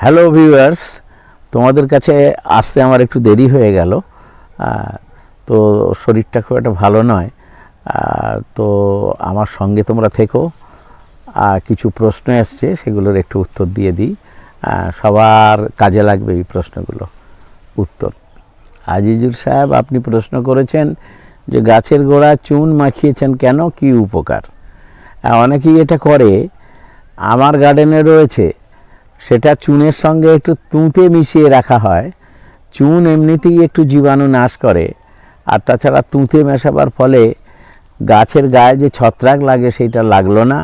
Hello viewers, তোমাদের কাছে আসতে আমার একটু দেরি হয়ে গেল। তো শরীরটা খুব একটা ভালো নয়। তো আমার সঙ্গে তোমরা থেকো। কিছু প্রশ্ন এসছে, সেগুলোর একটু উত্তর দিয়ে দিই। সবার কাজে লাগবে এই প্রশ্নগুলো উত্তর। আজিজুর সাহেব, আপনি প্রশ্ন করেছেন যে গাছের গোড়া চুন মাখিয়েছেন কেন, কি উপকার? অনেকেই এটা করে, আমার গার্ডেনে রয়েছে। সেটা চুনের সঙ্গে একটু তুঁতে মিশিয়ে রাখা হয়। চুন এমনিতেই একটু জীবাণু নাশ করে, আর তাছাড়া তুঁতে মেশাবার ফলে গাছের গায়ে যে ছত্রাক লাগে সেটা লাগলো না,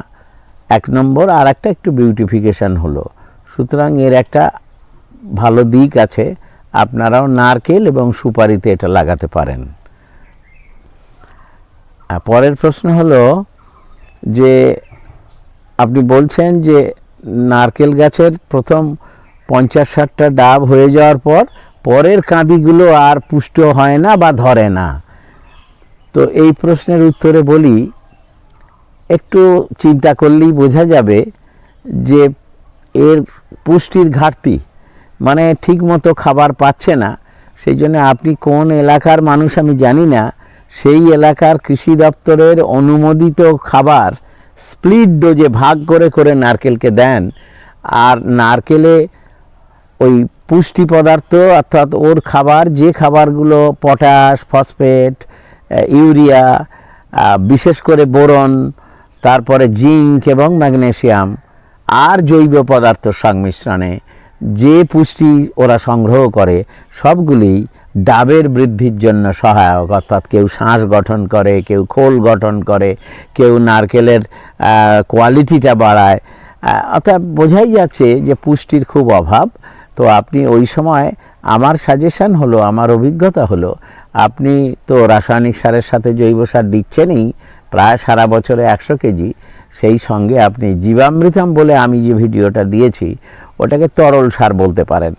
এক নম্বর। আর একটা একটু বিউটিফিকেশান হলো। সুতরাং এর একটা ভালো দিক আছে। আপনারাও নারকেল এবং সুপারিতে এটা লাগাতে পারেন। পরের প্রশ্ন হলো যে আপনি বলছেন যে নারকেল গাছের প্রথম 50-60টা ডাব হয়ে যাওয়ার পর পরের কাঁদিগুলো আর পুষ্ট হয় না বা ধরে না। তো এই প্রশ্নের উত্তরে বলি, একটু চিন্তা করলেই বোঝা যাবে যে এর পুষ্টির ঘাটতি, মানে ঠিকমতো খাবার পাচ্ছে না। সেই জন্য আপনি কোন এলাকার মানুষ আমি জানি না, সেই এলাকার কৃষি দপ্তরের অনুমোদিত খাবার স্প্লিট ডোজে ভাগ করে করে নারকেলকে দেন। আর নারকেলে ওই পুষ্টি পদার্থ, অর্থাৎ ওর খাবার, যে খাবারগুলো পটাশ, ফসফেট, ইউরিয়া, বিশেষ করে বোরন, তারপরে জিঙ্ক এবং ম্যাগনেসিয়াম আর জৈব পদার্থ সংমিশ্রণে যে পুষ্টি ওরা সংগ্রহ করে, সবগুলি ডাবের বৃদ্ধির জন্য সহায়ক। অর্থাৎ কেউ শাঁস গঠন করে, কেউ খোল গঠন করে, কেউ নারকেলের কোয়ালিটিটা বাড়ায়। অর্থাৎ বোঝাই যাচ্ছে যে পুষ্টির খুব অভাব। তো আপনি ওই সময়, আমার সাজেশান হলো, আমার অভিজ্ঞতা হলো, আপনি তো রাসায়নিক সারের সাথে জৈব সার দিচ্ছেনই প্রায় সারা বছরে 100 কেজি। সেই সঙ্গে আপনি জীবামৃতম বলে আমি যে ভিডিওটা দিয়েছি, ওটাকে তরল সার বলতে পারেন।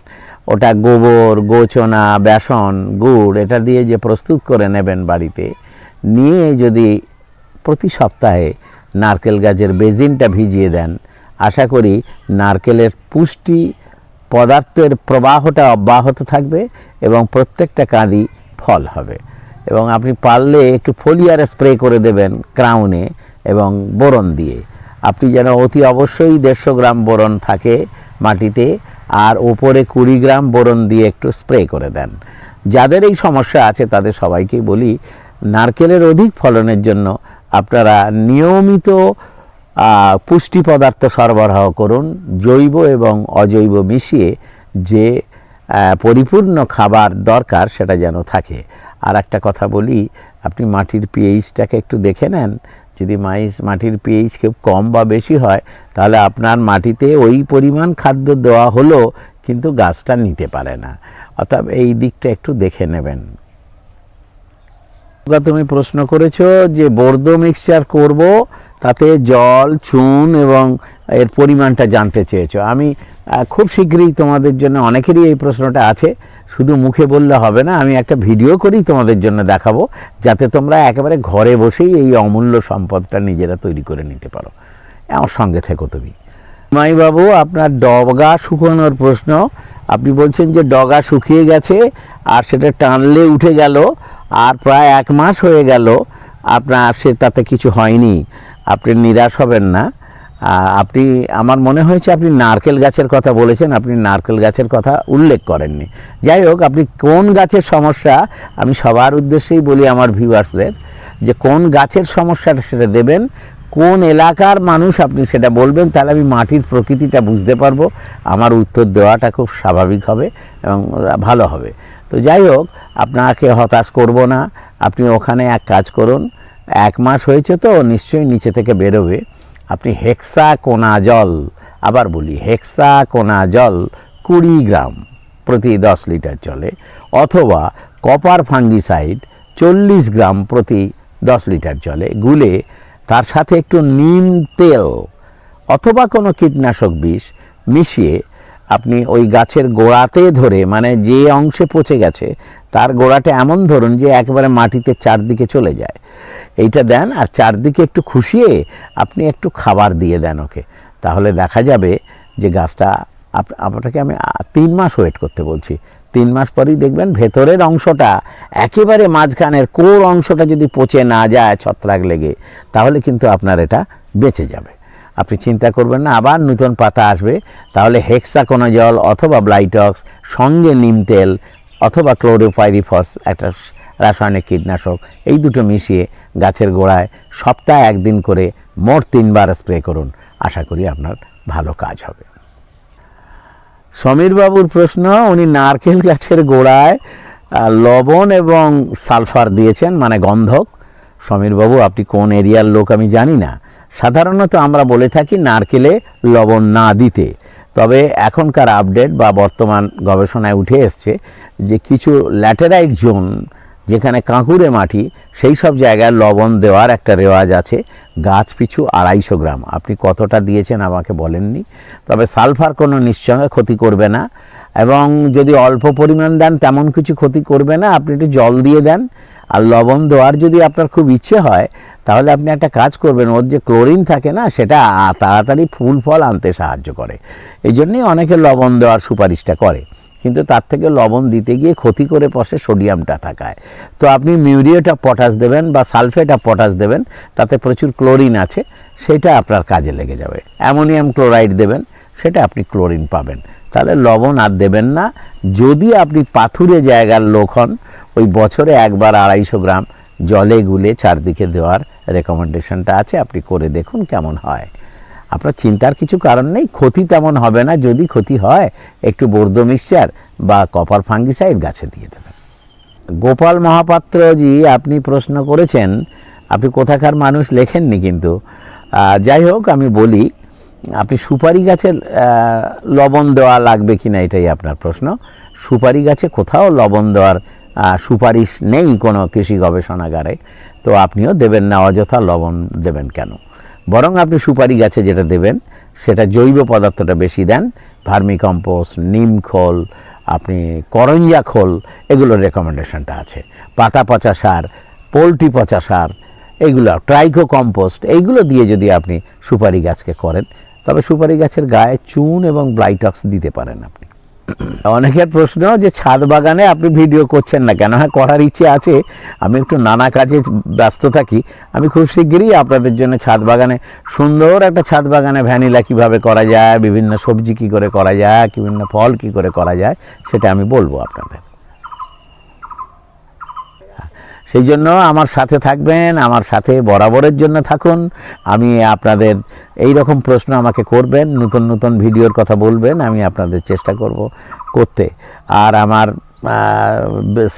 ওটা গোবর, গোচনা, বেসন, গুড় এটা দিয়ে যে প্রস্তুত করে নেবেন বাড়িতে, নিয়ে যদি প্রতি সপ্তাহে নারকেল গাছের বেজিনটা ভিজিয়ে দেন, আশা করি নারকেলের পুষ্টি পদার্থের প্রবাহটা অব্যাহত থাকবে এবং প্রত্যেকটা কাঁদি ফল হবে। এবং আপনি পারলে একটু ফোলিয়ার স্প্রে করে দেবেন ক্রাউনে এবং বোরন দিয়ে। আপনি যেন অতি অবশ্যই 150 গ্রাম বোরন থাকে মাটিতে, আর ওপরে 20 গ্রাম বোরন দিয়ে একটু স্প্রে করে দেন। যাদের এই সমস্যা আছে তাদের সবাইকেই বলি, নারকেলের অধিক ফলনের জন্য আপনারা নিয়মিত পুষ্টি পদার্থ সরবরাহ করুন, জৈব এবং অজৈব মিশিয়ে। যে পরিপূর্ণ খাবার দরকার সেটা যেন থাকে। আর একটা কথা বলি, আপনি মাটির পিএইচটাকে একটু দেখে নেন। যদি মাটির পিএইচ খুব কম বা বেশি হয়, তাহলে আপনার মাটিতে ওই পরিমাণ খাদ্য দেওয়া হলো কিন্তু গাছটা নিতে পারে না। অর্থাৎ এই দিকটা একটু দেখে নেবেন। তুমি প্রশ্ন করেছো যে বর্দো মিক্সচার করব, তাতে জল, চুন এবং এর পরিমাণটা জানতে চেয়েছো। আমি খুব শীঘ্রই তোমাদের জন্য, অনেকেরই এই প্রশ্নটা আছে, শুধু মুখে বললে হবে না, আমি একটা ভিডিও করেই তোমাদের জন্য দেখাবো, যাতে তোমরা একেবারে ঘরে বসেই এই অমূল্য সম্পদটা নিজেরা তৈরি করে নিতে পারো। আমার সঙ্গে থেকো তুমি। মাইবাবু, আপনার ডগা শুকানোর প্রশ্ন। আপনি বলছেন যে ডগা শুকিয়ে গেছে আর সেটা টানলে উঠে গেল, আর প্রায় 1 মাস হয়ে গেল আপনার তাতে কিছু হয়নি। আপনি নিরাশ হবেন না। আপনি, আমার মনে হয়েছে আপনি নারকেল গাছের কথা বলেছেন, আপনি নারকেল গাছের কথা উল্লেখ করেননি। যাই হোক, আপনি কোন গাছের সমস্যা, আমি সবার উদ্দেশ্যেই বলি আমার ভিউয়ার্সদের, যে কোন গাছের সমস্যাটা সেটা দেবেন, কোন এলাকার মানুষ আপনি সেটা বলবেন, তাহলে আমি মাটির প্রকৃতিটা বুঝতে পারবো। আমার উত্তর দেওয়াটা খুব স্বাভাবিক হবে এবং ভালো হবে। তো যাই হোক, আপনাকে হতাশ করব না। আপনি ওখানে এক কাজ করুন, 1 মাস হয়েছে তো নিশ্চয়ই নিচে থেকে বেরোবে। আপনি হেক্সাকোনাজল, আবার বলি হেক্সাকোনাজল 20 গ্রাম প্রতি 10 লিটার জলে, অথবা কপার ফাঙ্গিসাইড 40 গ্রাম প্রতি 10 লিটার জলে গুলে তার সাথে একটু নিম তেল অথবা কোনো কীটনাশক বিষ মিশিয়ে আপনি ওই গাছের গোড়াতে ধরে, মানে যে অংশে পচে গেছে তার গোড়াটা এমন ধরুন যে একেবারে মাটিতে চারদিকে চলে যায়, এইটা দেন। আর চারদিকে একটু খুশিয়ে আপনি একটু খাবার দিয়ে দেন ওকে, তাহলে দেখা যাবে যে গাছটা আপনাকে আমি 3 মাস ওয়েট করতে বলছি। 3 মাস পরেই দেখবেন ভেতরের অংশটা, একেবারে মাঝখানের কোর অংশটা যদি পচে না যায় ছত্রাক লেগে, তাহলে কিন্তু আপনার এটা বেঁচে যাবে। আপনি চিন্তা করবেন না, আবার নতুন পাতা আসবে। তাহলে হেক্সাকোনাজল অথবা ব্লাইটক্স, সঙ্গে নিম তেল অথবা ক্লোরোপাইরিফস, একটা রাসায়নিক কীটনাশক, এই দুটো মিশিয়ে গাছের গোড়ায় সপ্তাহে 1 দিন করে মোট 3 বার স্প্রে করুন। আশা করি আপনার ভালো কাজ হবে। সমীরবাবুর প্রশ্ন, উনি নারকেল গাছের গোড়ায় লবণ এবং সালফার দিয়েছেন, মানে গন্ধক। সমীরবাবু, আপনি কোন এরিয়ার লোক আমি জানি না। সাধারণত আমরা বলে থাকি নারকেলে লবণ না দিতে। তবে এখনকার আপডেট বা বর্তমান গবেষণায় উঠে এসছে যে কিছু ল্যাটেরাইট জোন, যেখানে কাঁকুড়ে মাটি, সেই সব জায়গায় লবণ দেওয়ার একটা রেওয়াজ আছে। গাছ পিছু 250 গ্রাম। আপনি কতটা দিয়েছেন আমাকে বলেননি। তবে সালফার কোনো নিশ্চয়ই ক্ষতি করবে না, এবং যদি অল্প পরিমাণ দেন তেমন কিছু ক্ষতি করবে না। আপনি একটু জল দিয়ে দেন। আর লবণ দেওয়ার যদি আপনার খুব ইচ্ছে হয়, তাহলে আপনি একটা কাজ করবেন, ওর যে ক্লোরিন থাকে না, সেটা তাড়াতাড়ি ফুল ফল আনতে সাহায্য করে। এই জন্যই অনেকে লবণ দেওয়ার সুপারিশটা করে, কিন্তু তার থেকে লবণ দিতে গিয়ে ক্ষতি করে বসে সোডিয়ামটা থাকায়। তো আপনি মিউরিয়েট অফ পটাশ দেবেন বা সালফেট অফ পটাশ দেবেন, তাতে প্রচুর ক্লোরিন আছে, সেটা আপনার কাজে লেগে যাবে। অ্যামোনিয়াম ক্লোরাইড দেবেন, সেটা আপনি ক্লোরিন পাবেন। তাহলে লবণ আর দেবেন না। যদি আপনি পাথুরে জায়গার লোক হন, ওই বছরে 1 বার 250 গ্রাম জলে গুলে চারদিকে দেওয়ার রেকমেন্ডেশনটা আছে। আপনি করে দেখুন কেমন হয়। আপনার চিন্তার কিছু কারণ নেই, ক্ষতি তেমন হবে না। যদি ক্ষতি হয়, একটু বোর্দো মিক্সচার বা কপার ফাঙ্গিসাইড গাছে দিয়ে দেবেন। গোপাল মহাপাত্রজি, আপনি প্রশ্ন করেছেন, আপনি কোথাকার মানুষ লেখেননি কিন্তু। যাই হোক, আমি বলি, আপনি সুপারি গাছের লবণ দেওয়া লাগবে কিনা, এটাই আপনার প্রশ্ন। সুপারি গাছে কোথাও লবণ দেওয়ার সুপারিশ নেই কোনো কৃষি গবেষণাগারে, তো আপনিও দেবেন না। অযথা লবণ দেবেন কেন? বরং আপনি সুপারি গাছে যেটা দেবেন, সেটা জৈব পদার্থটা বেশি দেন। ভার্মি কম্পোস্ট, নিম খোল, আপনি করঞ্জা খোল, এগুলোর রেকমেন্ডেশনটা আছে। পাতা পচা সার, পোলট্রি পচা সার, এইগুলো ট্রাইকো কম্পোস্ট, এইগুলো দিয়ে যদি আপনি সুপারি গাছকে করেন, তবে সুপারি গাছের গায়ে চুন এবং ব্লাইটক্স দিতে পারেন আপনি। অনেকের প্রশ্ন যে ছাদ বাগানে আপনি ভিডিও করছেন না কেন? হ্যাঁ, করার ইচ্ছে আছে। আমি একটু নানা কাজে ব্যস্ত থাকি। আমি খুব শিগগিরই আপনাদের জন্য ছাদ বাগানে, সুন্দর একটা ছাদ বাগানে ভ্যানিলা কীভাবে করা যায়, বিভিন্ন সবজি কী করে করা যায়, বিভিন্ন ফল কী করে করা যায়, সেটা আমি বলবো আপনাদের। সেই জন্য আমার সাথে থাকবেন, আমার সাথে বরাবরের জন্য থাকুন। আমি আপনাদের এই রকম প্রশ্ন আমাকে করবেন, নতুন নতুন ভিডিওর কথা বলবেন, আমি আপনাদের চেষ্টা করব করতে। আর আমার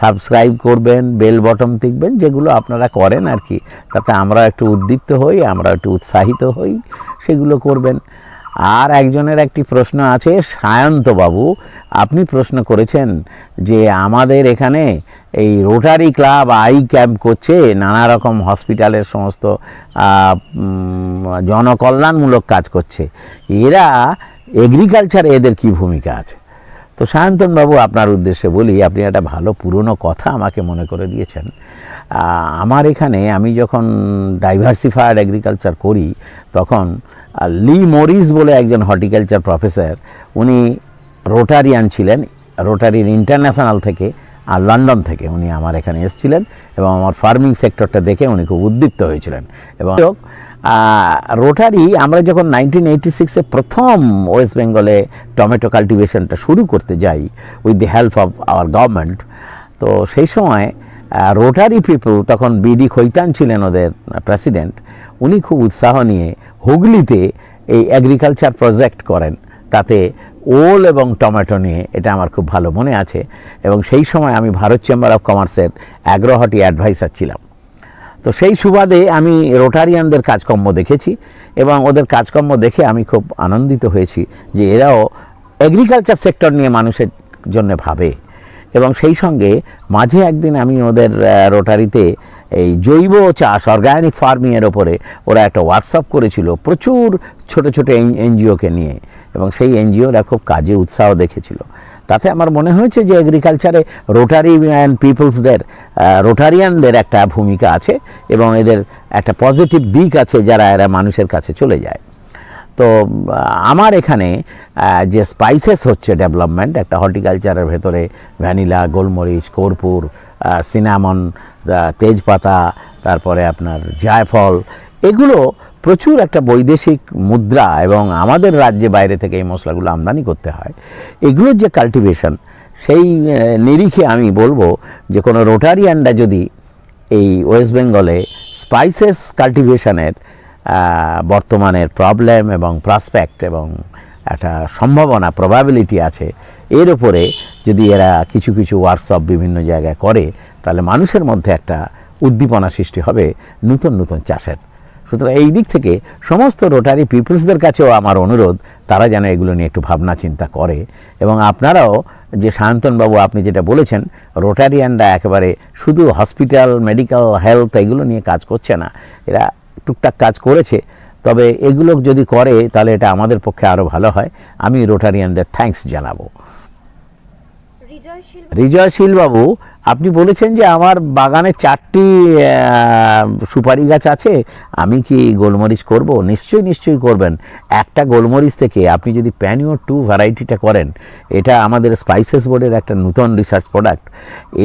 সাবস্ক্রাইব করবেন, বেল বটন টিপবেন, যেগুলো আপনারা করেন আর কি, তাতে আমরা একটু উদ্দীপ্ত হই, আমরা একটু উৎসাহিত হই, সেগুলো করবেন। আর একজনের একটি প্রশ্ন আছে, সায়ন্তবাবু, আপনি প্রশ্ন করেছেন যে আমাদের এখানে এই রোটারি ক্লাব আই ক্যাম্প করছে, নানা রকম হসপিটালের সমস্ত জনকল্যাণমূলক কাজ করছে, এরা এগ্রিকালচারে এদের কি ভূমিকা আছে? তো সায়ন্তনবাবু, আপনার উদ্দেশ্যে বলি, আপনি একটা ভালো পুরনো কথা আমাকে মনে করে দিয়েছেন। আমার এখানে আমি যখন ডাইভার্সিফাইড এগ্রিকালচার করি, তখন লি মরিস বলে একজন হর্টিকালচার প্রফেসর, উনি রোটারিয়ান ছিলেন, রোটারির ইন্টারন্যাশনাল থেকে আর লন্ডন থেকে উনি আমার এখানে এসেছিলেন, এবং আমার ফার্মিং সেক্টরটা দেখে উনি খুব উদ্দীপ্ত হয়েছিলেন। এবং রোটারি, আমরা যখন 1986-এ প্রথম ওয়েস্ট বেঙ্গলে টমেটো কাল্টিভেশনটা শুরু করতে যাই with the help of our government, তো সেই সময় রোটারি পিপল, তখন বিডি খৈতান ছিলেন ওদের প্রেসিডেন্ট, উনি খুব উৎসাহ নিয়ে হুগলিতে এই এগ্রিকালচার প্রজেক্ট করেন, তাতে ওল এবং টমেটো নিয়ে। এটা আমার খুব ভালো মনে আছে। এবং সেই সময় আমি ভারত চেম্বার অফ কমার্সের অ্যাগ্রোহটি অ্যাডভাইসার ছিলাম। তো সেই সুবাদে আমি রোটারিয়ানদের কাজকর্ম দেখেছি, এবং ওদের কাজকর্ম দেখে আমি খুব আনন্দিত হয়েছি যে এরাও এগ্রিকালচার সেক্টর নিয়ে মানুষের জন্য ভাবে। এবং সেই সঙ্গে মাঝে একদিন আমি ওদের রোটারিতে এই জৈব চাষ, অর্গানিক ফার্মিংয়ের ওপরে ওরা একটা ওয়ার্কশপ করেছিল প্রচুর ছোট ছোট এনজিওকে নিয়ে, এবং সেই এনজিওরা খুব কাজে উৎসাহ দেখেছিল। তাতে আমার মনে হয়েছে যে এগ্রিকালচারে রোটারিয়ান পিপলসদের, রোটারিয়ানদের একটা ভূমিকা আছে, এবং এদের একটা পজিটিভ দিক আছে, যারা এরা মানুষের কাছে চলে যায়। তো আমার এখানে যে স্পাইসেস হচ্ছে ডেভেলপমেন্ট একটা হর্টিকালচারের ভেতরে ভ্যানিলা, গোলমরিচ, কর্পূর, সিনামন, তেজপাতা, তারপরে আপনার জায়ফল, এগুলো প্রচুর একটা বৈদেশিক মুদ্রা এবং আমাদের রাজ্যে বাইরে থেকে এই মশলাগুলো আমদানি করতে হয়। এগুলোর যে কাল্টিভেশন, সেই নিরিখে আমি বলবো যে কোনো রোটারিয়ানরা যদি এই ওয়েস্ট বেঙ্গলে স্পাইসেস কাল্টিভেশনের বর্তমানের প্রবলেম এবং প্রসপেক্ট এবং একটা সম্ভাবনা প্রবাবিলিটি আছে, এর উপরে যদি এরা কিছু কিছু ওয়ার্কশপ বিভিন্ন জায়গায় করে, তাহলে মানুষের মধ্যে একটা উদ্দীপনা সৃষ্টি হবে নতুন নতুন চাষের। সুতরাং এই দিক থেকে সমস্ত রোটারি পিপলসদের কাছেও আমার অনুরোধ, তারা যেন এগুলো নিয়ে একটু ভাবনা চিন্তা করে। এবং আপনারাও যে সায়ন্তনবাবু আপনি যেটা বলেছেন, রোটারিয়ানরা একেবারে শুধু হসপিটাল, মেডিকেল, হেলথ এগুলো নিয়ে কাজ করছে না, এরা টুকটাক কাজ করেছে। তবে এগুলো যদি করে তাহলে এটা আমাদের পক্ষে আরও ভালো হয়। আমি রোটারিয়ানদের থ্যাঙ্কস জানাবো। রিজয়শীল বাবু, আপনি বলেছেন যে আমার বাগানে 4টি সুপারি গাছ আছে, আমি কি গোলমরিচ করব? নিশ্চয়ই করবেন। একটা গোলমরিচ থেকে আপনি যদি প্যানিও 2 ভ্যারাইটিটা করেন, এটা আমাদের স্পাইসেস বোর্ডের একটা নতুন রিসার্চ প্রোডাক্ট।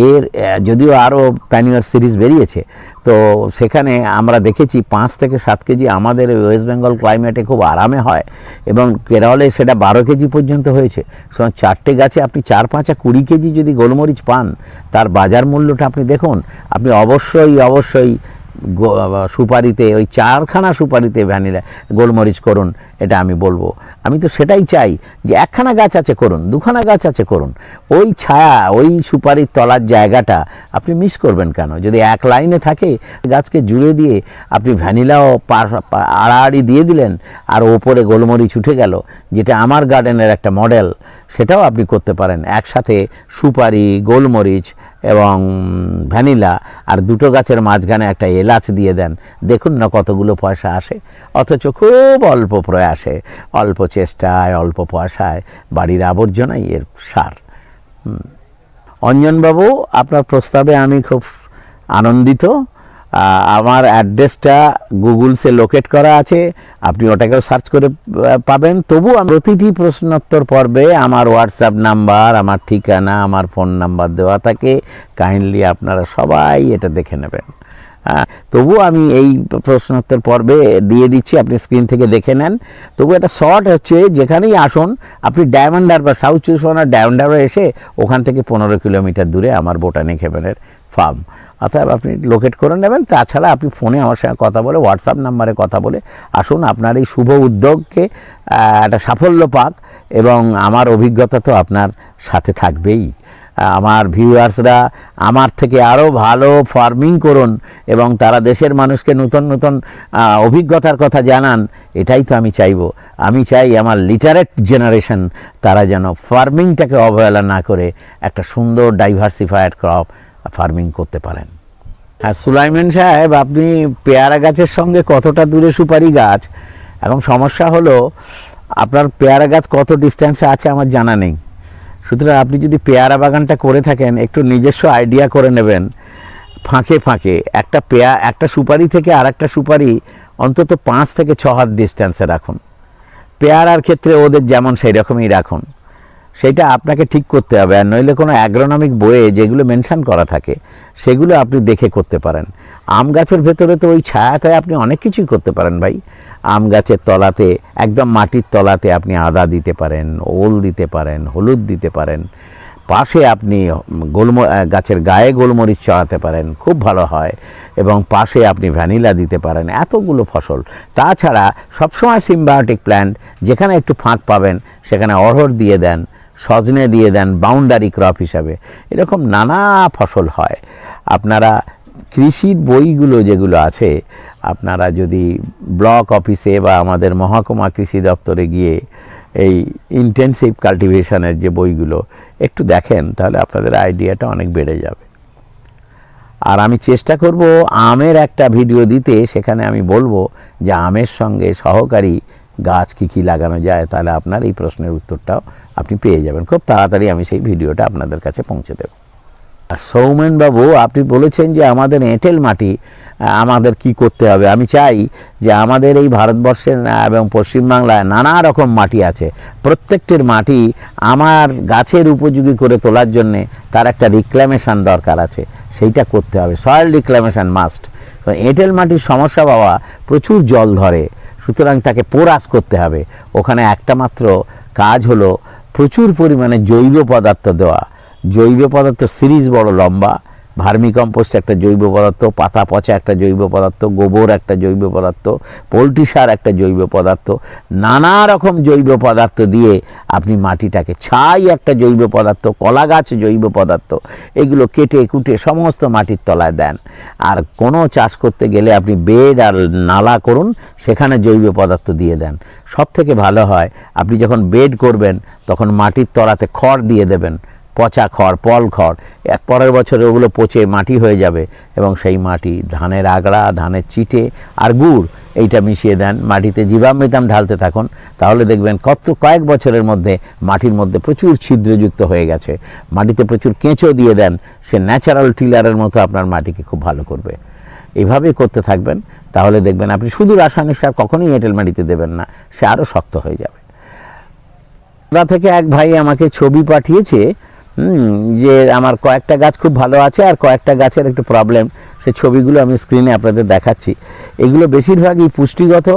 এর যদিও আরও প্যানিওর সিরিজ বেরিয়েছে, তো সেখানে আমরা দেখেছি 5 থেকে 7 কেজি আমাদের ওয়েস্ট বেঙ্গল ক্লাইমেটে খুব আরামে হয়, এবং কেরলে সেটা 12 কেজি পর্যন্ত হয়েছে। সুতরাং 4টে গাছে আপনি 4-5 20 কেজি যদি গোলমরিচ পান, তার বাজার মূল্যটা আপনি দেখুন। আপনি অবশ্যই সুপারিতে, ওই 4খানা সুপারিতে ভ্যানিলা গোলমরিচ করুন, এটা আমি বলবো। আমি তো সেটাই চাই যে 1খানা গাছ আছে করুন, 2খানা গাছ আছে করুন। ওই ছায়া, ওই সুপারির তলার জায়গাটা আপনি মিস করবেন কেন? যদি এক লাইনে থাকে, গাছকে জুড়ে দিয়ে আপনি ভ্যানিলাও আড়াআড়ি দিয়ে দিলেন, আর ওপরে গোলমরিচ উঠে গেল, যেটা আমার গার্ডেনের একটা মডেল, সেটাও আপনি করতে পারেন। একসাথে সুপারি, গোলমরিচ এবং ভ্যানিলা, আর 2টো গাছের মাঝখানে একটা এলাচ দিয়ে দেন, দেখুন না কতগুলো পয়সা আসে। অথচ খুব অল্প প্রয়াসে, অল্প চেষ্টায়, অল্প পয়সায় বাড়ির আবর্জনাই এর সার। অঞ্জনবাবু, আপনার প্রস্তাবে আমি খুব আনন্দিত। আমার অ্যাড্রেসটা গুগলসে লোকেট করা আছে, আপনি ওটাকেও সার্চ করে পাবেন। তবু প্রতিটি প্রশ্নোত্তর পর্বে আমার হোয়াটসঅ্যাপ নাম্বার, আমার ঠিকানা, আমার ফোন নাম্বার দেওয়া থাকে। কাইন্ডলি আপনারা সবাই এটা দেখে নেবেন। তবু আমি এই প্রশ্নোত্তর পর্বে দিয়ে দিচ্ছি, আপনি স্ক্রিন থেকে দেখে নেন। তবু একটা শর্ট হচ্ছে, যেখানেই আসুন আপনি diamond Harbour, south 24 diamond Harbour এসে ওখান থেকে 15 কিলোমিটার দূরে আমার বোটানিক হেভেনের ফার্ম, অতএব আপনি লোকেট করে নেবেন। তাছাড়া আপনি ফোনে আমার সঙ্গে কথা বলে, হোয়াটসঅ্যাপ নাম্বারে কথা বলে আসুন। আপনার এই শুভ উদ্যোগকে একটা সাফল্য পাক, এবং আমার অভিজ্ঞতা তো আপনার সাথে থাকবেই। আমার ভিউয়ার্সরা আমার থেকে আরও ভালো ফার্মিং করুন এবং তারা দেশের মানুষকে নতুন নতুন অভিজ্ঞতার কথা জানান, এটাই তো আমি চাইব। আমি চাই আমার লিটারেট জেনারেশন তারা যেন ফার্মিংটাকে অবহেলা না করে একটা সুন্দর ডাইভার্সিফায়েড ক্রপ ফার্মিং করতে পারেন। হ্যাঁ সুলাইমান সাহেব, আপনি পেয়ারা গাছের সঙ্গে কতটা দূরে সুপারি গাছ? এখন সমস্যা হলো আপনার পেয়ারা গাছ কত ডিস্ট্যান্সে আছে আমার জানা নেই। সুতরাং আপনি যদি পেয়ারা বাগানটা করে থাকেন, একটু নিজস্ব আইডিয়া করে নেবেন। ফাঁকে ফাঁকে একটা সুপারি থেকে আর একটা সুপারি অন্তত 5 থেকে 6 হাত ডিস্ট্যান্সে রাখুন। পেয়ারার ক্ষেত্রে ওদের যেমন সেই রকমই রাখুন, সেটা আপনাকে ঠিক করতে হবে। আর নইলে কোনো অ্যাগ্রোনমিক বইয়ে যেগুলো মেনশন করা থাকে সেগুলো আপনি দেখে করতে পারেন। আম গাছের ভেতরে তো ওই ছায়াতে আপনি অনেক কিছুই করতে পারেন ভাই। আম গাছের তলাতে, একদম মাটির তলাতে আপনি আদা দিতে পারেন, ওল দিতে পারেন, হলুদ দিতে পারেন। পাশে আপনি গাছের গায়ে গোলমরিচ চড়াতে পারেন, খুব ভালো হয়। এবং পাশে আপনি ভ্যানিলা দিতে পারেন, এতগুলো ফসল। তাছাড়া সবসময় সিম্বায়োটিক প্ল্যান্ট, যেখানে একটু ফাঁক পাবেন সেখানে অড়হর দিয়ে দেন, সজনে দিয়ে দেন বাউন্ডারি ক্রপ হিসাবে। এরকম নানা ফসল হয়। আপনারা কৃষির বইগুলো যেগুলো আছে, আপনারা যদি ব্লক অফিসে বা আমাদের মহকুমা কৃষি দপ্তরে গিয়ে এই ইন্টেনসিভ কাল্টিভেশনের যে বইগুলো একটু দেখেন, তাহলে আপনাদের আইডিয়াটা অনেক বেড়ে যাবে। আর আমি চেষ্টা করব আমের একটা ভিডিও দিতে, সেখানে আমি বলবো যে আমের সঙ্গে সহকারী গাছ কী লাগানো যায়, তাহলে আপনার এই প্রশ্নের উত্তরটাও আপনি পেয়ে যাবেন খুব তাড়াতাড়ি। আমি সেই ভিডিওটা আপনাদের কাছে পৌঁছে দেব। আর সৌমেন বাবু, আপনি বলেছেন যে আমাদের এঁটেল মাটি, আমাদের কি করতে হবে? আমি চাই যে আমাদের এই ভারতবর্ষের এবং পশ্চিমবাংলায় নানা রকম মাটি আছে, প্রত্যেকটির মাটি আমার গাছের উপযোগী করে তোলার জন্যে তার একটা রিক্লামেশন দরকার আছে, সেইটা করতে হবে। Soil reclamation must. এঁটেল মাটির সমস্যা বাবা, প্রচুর জল ধরে, সুতরাং তাকে পোরাস করতে হবে। ওখানে একটা মাত্র কাজ হলো প্রচুর পরিমাণে জৈব পদার্থ দেওয়া। জৈব পদার্থ সিরিজ বড় লম্বা। ভার্মিকম্পোস্ট একটা জৈব পদার্থ, পাতা পচা একটা জৈব পদার্থ, গোবর একটা জৈব পদার্থ, পোলট্রি সার একটা জৈব পদার্থ, নানা রকম জৈব পদার্থ দিয়ে আপনি মাটিটাকে, ছাই একটা জৈব পদার্থ, কলা গাছ জৈব পদার্থ, এগুলো কেটে কুটে সমস্ত মাটির তলায় দেন। আর কোনো চাষ করতে গেলে আপনি বেড আর নালা করুন, সেখানে জৈব পদার্থ দিয়ে দেন। সব থেকে ভালো হয় আপনি যখন বেড করবেন তখন মাটির তলাতে খড় দিয়ে দেবেন, পচা খড়, পল খড়। এর পরের বছরে ওগুলো পচে মাটি হয়ে যাবে, এবং সেই মাটি ধানের আগড়া, ধানের চিটে আর গুড় এইটা মিশিয়ে দেন, মাটিতে জীবামৃতাম ঢালতে থাকুন, তাহলে দেখবেন কয়েক বছরের মধ্যে মাটির মধ্যে প্রচুর ছিদ্রযুক্ত হয়ে গেছে। মাটিতে প্রচুর কেঁচো দিয়ে দেন, সে ন্যাচারাল টিলারের মতো আপনার মাটিকে খুব ভালো করবে। এইভাবেই করতে থাকবেন, তাহলে দেখবেন আপনি শুধু রাসায়নিক সার কখনোই এঁটেল মাটিতে দেবেন না, সে আরও শক্ত হয়ে যাবে। থেকে এক ভাই আমাকে ছবি পাঠিয়েছে যে আমার কয়েকটা গাছ খুব ভালো আছে আর কয়েকটা গাছের একটু প্রবলেম। সে ছবিগুলো আমি স্ক্রিনে আপনাদের দেখাচ্ছি। এগুলো বেশিরভাগই পুষ্টিগত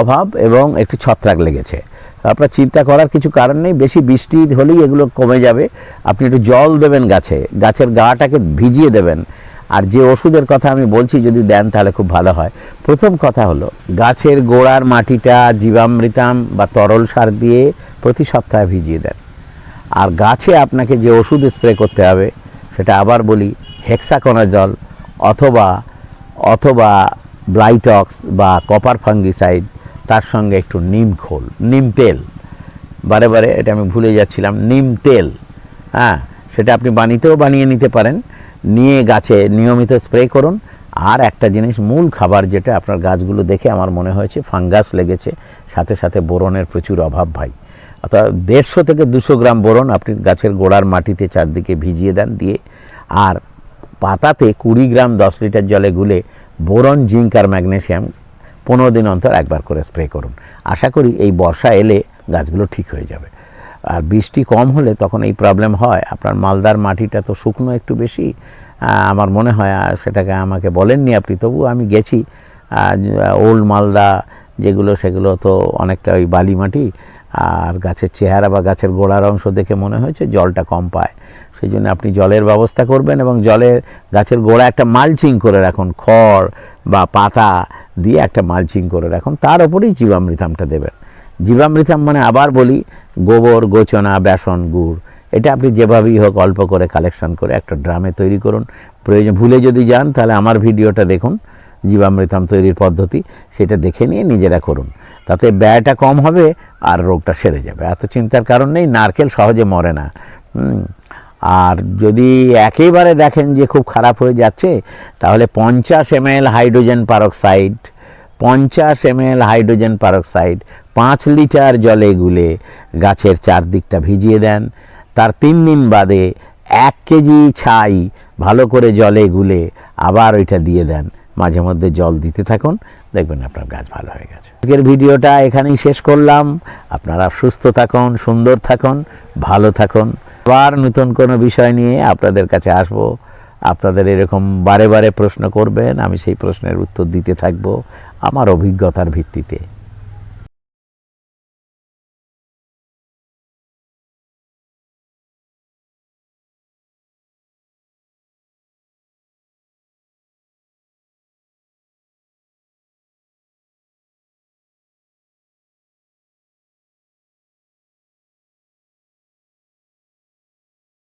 অভাব এবং একটু ছত্রাক লেগেছে। আপনার চিন্তা করার কিছু কারণ নেই, বেশি বৃষ্টি হলেই এগুলো কমে যাবে। আপনি একটু জল দেবেন, গাছের গাটাকে ভিজিয়ে দেবেন। আর যে ওষুধের কথা আমি বলছি যদি দেন তাহলে খুব ভালো হয়। প্রথম কথা হলো, গাছের গোড়ার মাটিটা জীবামৃতাম বা তরল সার দিয়ে প্রতি সপ্তাহে ভিজিয়ে দেন। আর গাছে আপনাকে যে ওষুধ স্প্রে করতে হবে সেটা আবার বলি, হেক্সাকোনাজল অথবা ব্লাইটক্স বা কপার ফাঙ্গিসাইড, তার সঙ্গে একটু নিম তেল, বারে বারে এটা আমি ভুলে যাচ্ছিলাম, নিম তেল, হ্যাঁ, সেটা আপনি বানিয়ে নিতে পারেন, নিয়ে গাছে নিয়মিত স্প্রে করুন। আর একটা জিনিস, মূল খাবার যেটা আপনার গাছগুলো দেখে আমার মনে হয়েছে ফাঙ্গাস লেগেছে, সাথে সাথে বোরনের প্রচুর অভাব ভাই। অর্থাৎ 150 থেকে 200 গ্রাম বোরন আপনি গাছের গোড়ার মাটিতে চারদিকে ভিজিয়ে দেন, দিয়ে আর পাতাতে 20 গ্রাম 10 লিটার জলে গুলে বোরন, জিঙ্ক আর ম্যাগনেসিয়াম 15 দিন অন্তর একবার করে স্প্রে করুন। আশা করি এই বর্ষা এলে গাছগুলো ঠিক হয়ে যাবে। আর বৃষ্টি কম হলে তখন এই প্রবলেম হয়। আপনার মালদার মাটিটা তো শুকনো একটু বেশি, আমার মনে হয়, সেটাকে আমাকে বলেননি আপনি, তবু আমি গেছি। ওল্ড মালদা যেগুলো, সেগুলো তো অনেকটা ওই বালি মাটি, আর গাছের চেহারা বা গাছের গোড়ার অংশ দেখে মনে হয়েছে জলটা কম পায়। সেই জন্য আপনি জলের ব্যবস্থা করবেন, এবং গাছের গোড়া একটা মালচিং করে রাখুন, খড় বা পাতা দিয়ে একটা মালচিং করে রাখুন, তার ওপরেই জীবামৃতামটা দেবেন। জীবামৃতাম মানে আবার বলি, গোবর, গোচনা, বেসন, গুড়, এটা আপনি যেভাবেই হোক অল্প করে কালেকশন করে একটা ড্রামে তৈরি করুন। প্রয়োজন ভুলে যদি যান তাহলে আমার ভিডিওটা দেখুন, জীবামৃতাম তৈরির পদ্ধতি, সেটা দেখে নিয়ে নিজেরা করুন। তাতে ব্যয়টা কম হবে আর রোগটা সেরে যাবে। এত চিন্তার কারণ নেই, নারকেল সহজে মরে না। আর যদি একেবারে দেখেন যে খুব খারাপ হয়ে যাচ্ছে, তাহলে 50 ml হাইড্রোজেন পারক্সাইড 5 লিটার জলে গুলে গাছের চারদিকটা ভিজিয়ে দেন। তার 3 দিন বাদে 1 কেজি ছাই ভালো করে জলে গুলে আবার ওইটা দিয়ে দেন। মাঝে মধ্যে জল দিতে থাকুন, দেখবেন আপনার গাছ ভালো হয়ে গেছে। আজকের ভিডিওটা এখানেই শেষ করলাম। আপনারা সুস্থ থাকুন, সুন্দর থাকুন, ভালো থাকুন। আবার নতুন কোনো বিষয় নিয়ে আপনাদের কাছে আসব। আপনাদের এরকম বারে বারে প্রশ্ন করবেন, আমি সেই প্রশ্নের উত্তর দিতে থাকব আমার অভিজ্ঞতার ভিত্তিতে।